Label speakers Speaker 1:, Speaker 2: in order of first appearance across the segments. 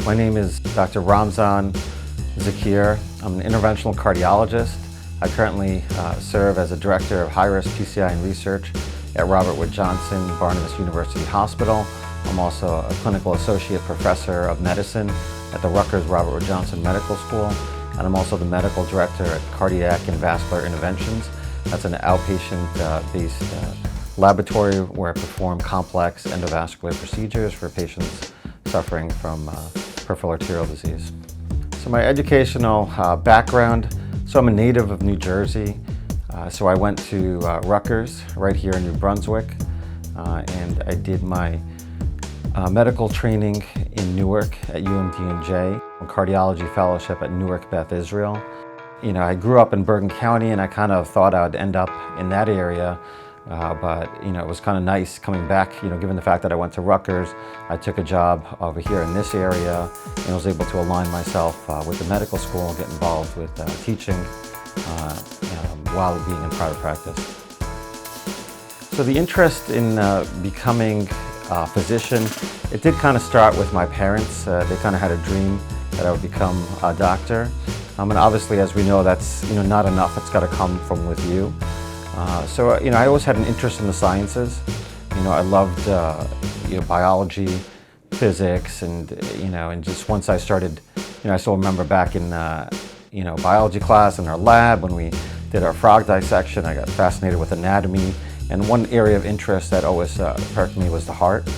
Speaker 1: My name is Dr. Ramzan Zakir. I'm an interventional cardiologist. I currently serve as a director of high-risk PCI and research at Robert Wood Johnson Barnabas University Hospital. I'm also a clinical associate professor of medicine at the Rutgers Robert Wood Johnson Medical School, and I'm also the medical director at Cardiac and Vascular Interventions. That's an outpatient-based laboratory where I perform complex endovascular procedures for patients suffering from peripheral arterial disease. So my educational background, so I'm a native of New Jersey. So I went to Rutgers right here in New Brunswick, and I did my medical training in Newark at UMD&J, a cardiology fellowship at Newark Beth Israel. You know, I grew up in Bergen County and I kind of thought I'd end up in that area, but you know, it was kind of nice coming back, you know, given the fact that I went to Rutgers. I took a job over here in this area and was able to align myself with the medical school and get involved with teaching while being in private practice. So the interest in becoming a physician, it did kind of start with my parents. They kind of had a dream that I would become a doctor. And obviously, as we know, that's not enough. It's got to come from with you. So I always had an interest in the sciences. I loved biology, physics, and and just once I started, I still remember back in biology class in our lab when we did our frog dissection. I got fascinated with anatomy, and one area of interest that always perked me was the heart,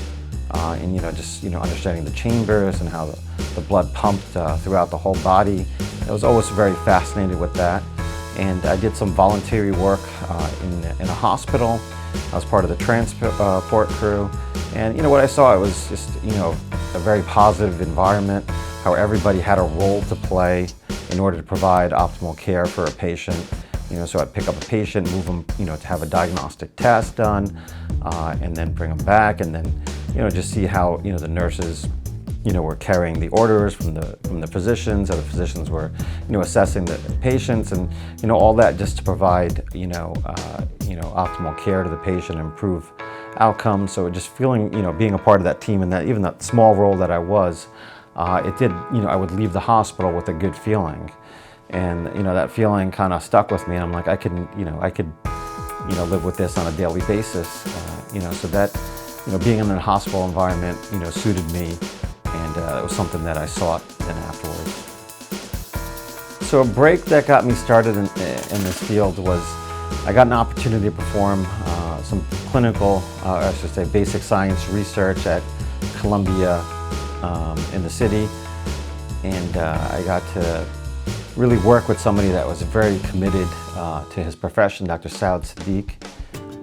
Speaker 1: and just understanding the chambers and how the blood pumped throughout the whole body. I was always very fascinated with that. And I did some voluntary work in a hospital. I was part of the transport crew. And what I saw, it was just a very positive environment, how everybody had a role to play in order to provide optimal care for a patient. So I'd pick up a patient, move them to have a diagnostic test done, and then bring them back, and then just see how the nurses were carrying the orders from the physicians, or the physicians were, assessing the patients, and all that just to provide, optimal care to the patient, improve outcomes. So just feeling, being a part of that team, and that even that small role that I was, it did, I would leave the hospital with a good feeling, and that feeling kind of stuck with me. And I'm like, I could live with this on a daily basis, so that, being in a hospital environment, suited me. And it was something that I sought then afterwards. So a break that got me started in this field was I got an opportunity to perform some clinical, I should say basic science research at Columbia in the city. And I got to really work with somebody that was very committed to his profession, Dr. Saud Siddiq.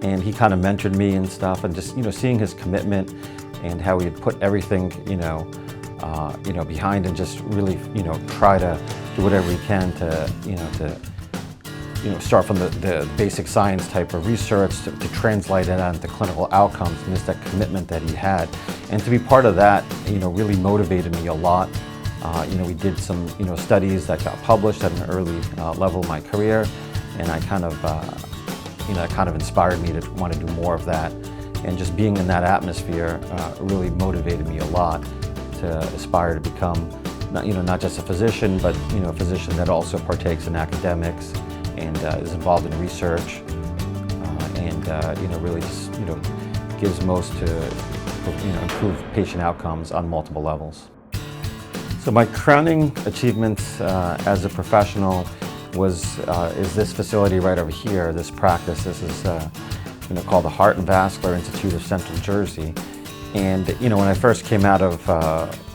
Speaker 1: And he kind of mentored me and stuff, and just seeing his commitment and how he had put everything, behind, and just really, try to do whatever he can to start from the basic science type of research to translate it onto clinical outcomes, and just that commitment that he had. And to be part of that, really motivated me a lot. We did some, studies that got published at an early level of my career, and I kind of, that kind of inspired me to want to do more of that. And just being in that atmosphere really motivated me a lot to aspire to become, not just a physician, but a physician that also partakes in academics and is involved in research, and really just gives most to improve patient outcomes on multiple levels. So my crowning achievements as a professional is this facility right over here, this practice. This is called the Heart and Vascular Institute of Central Jersey. And when I first came out of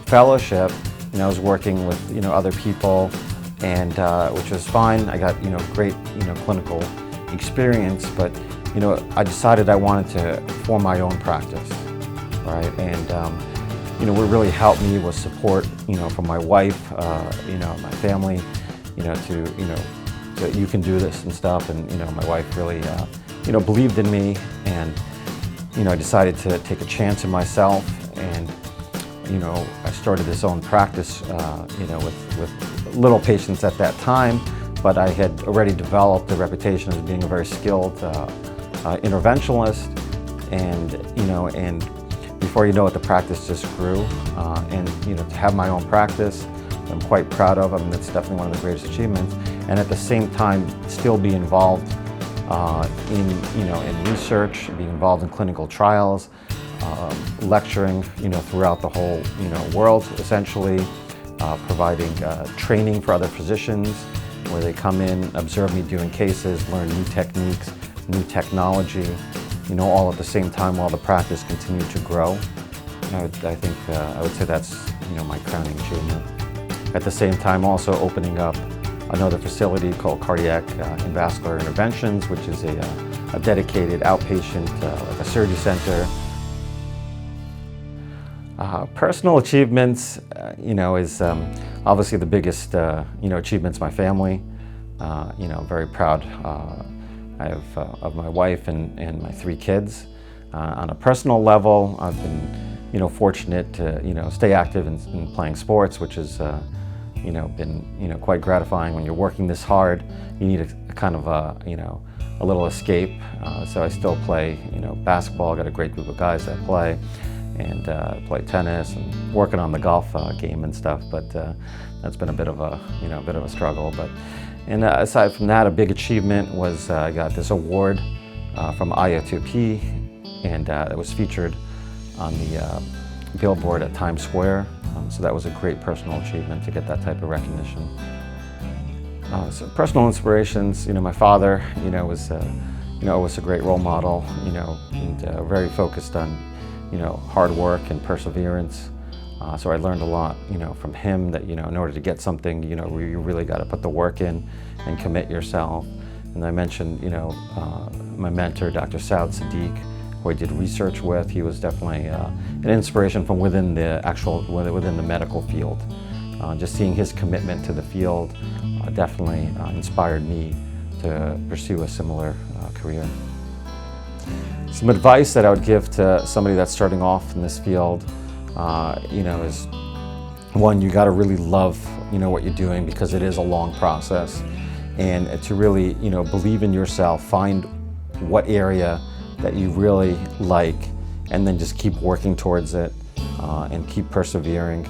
Speaker 1: fellowship, I was working with other people, and which was fine. I got great clinical experience, but I decided I wanted to form my own practice, right? And what really helped me was support from my wife, my family, that you can do this and stuff. And my wife really believed in me, and I decided to take a chance in myself, and I started this own practice with little patients at that time, but I had already developed a reputation as being a very skilled interventionalist, and before you know it, the practice just grew, and to have my own practice, I'm quite proud of. I mean, that's definitely one of the greatest achievements. And at the same time, still be involved in research, be involved in clinical trials, lecturing, throughout the whole, world, essentially, providing training for other physicians, where they come in, observe me doing cases, learn new techniques, new technology, all at the same time while the practice continued to grow. I would say that's, my crowning achievement. At the same time, also opening up another facility called Cardiac and Vascular Interventions, which is a dedicated outpatient, like a surgery center. Personal achievements, is obviously the biggest, achievements my family. I'm very proud of my wife and my 3 kids. On a personal level, I've been, fortunate to, stay active in playing sports, which has, been, quite gratifying. When you're working this hard, you need a kind of a little escape. So I still play, basketball. I've got a great group of guys that play, and play tennis and working on the golf game and stuff. But that's been a bit of a struggle. And aside from that, a big achievement was I got this award from IO2P, and it was featured on the billboard at Times Square. So that was a great personal achievement to get that type of recognition. So personal inspirations, my father, was always a great role model, and very focused on, hard work and perseverance. So I learned a lot, from him that, in order to get something, you really got to put the work in and commit yourself. And I mentioned, my mentor, Dr. Saud Sadiq, who I did research with. He was definitely an inspiration from within the medical field. Just seeing his commitment to the field definitely inspired me to pursue a similar career. Some advice that I would give to somebody that's starting off in this field, is one, you got to really love, what you're doing, because it is a long process, and to really, believe in yourself, find what area that you really like, and then just keep working towards it, and keep persevering.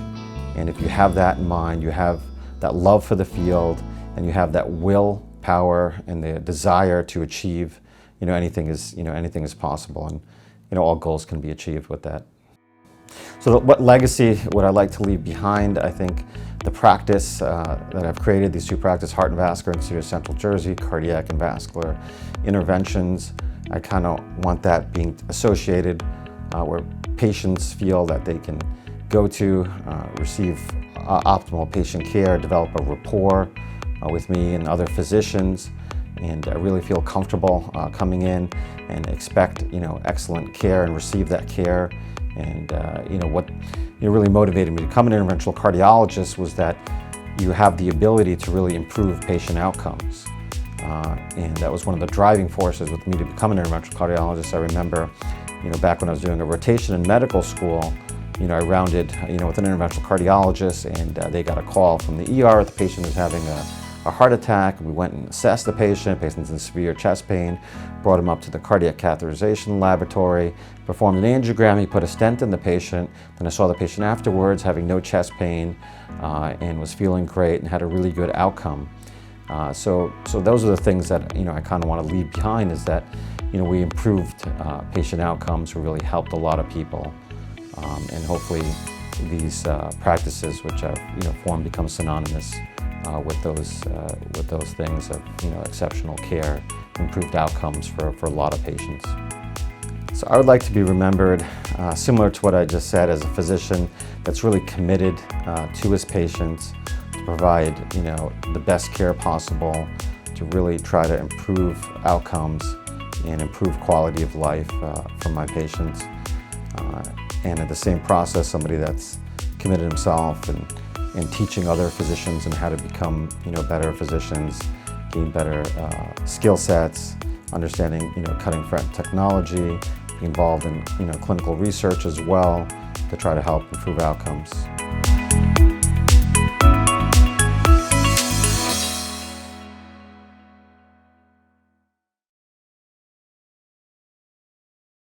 Speaker 1: And if you have that in mind, you have that love for the field, and you have that will, power, and the desire to achieve, anything is possible, and all goals can be achieved with that. So what legacy would I like to leave behind? I think the practice that I've created, these 2 practices, Heart and Vascular Institute of Central Jersey, Cardiac and Vascular Interventions, I kind of want that being associated where patients feel that they can go to, receive optimal patient care, develop a rapport with me and other physicians, and really feel comfortable coming in and expect, excellent care and receive that care. And what really motivated me to become an interventional cardiologist was that you have the ability to really improve patient outcomes. And that was one of the driving forces with me to become an interventional cardiologist. I remember, back when I was doing a rotation in medical school, I rounded, with an interventional cardiologist, and they got a call from the ER. The patient was having a heart attack. We went and assessed the patient's in severe chest pain, brought him up to the cardiac catheterization laboratory, performed an angiogram. He put a stent in the patient. Then I saw the patient afterwards having no chest pain and was feeling great and had a really good outcome. So those are the things that I kind of want to leave behind, is that we improved patient outcomes. We really helped a lot of people, and hopefully these practices which I've formed become synonymous with those things of exceptional care, improved outcomes for a lot of patients. So I would like to be remembered, similar to what I just said, as a physician that's really committed to his patients, to provide the best care possible, to really try to improve outcomes and improve quality of life for my patients. And at the same process, somebody that's committed himself and teaching other physicians and how to become better physicians, gain better skill sets, understanding cutting-edge technology, be involved in clinical research as well to try to help improve outcomes.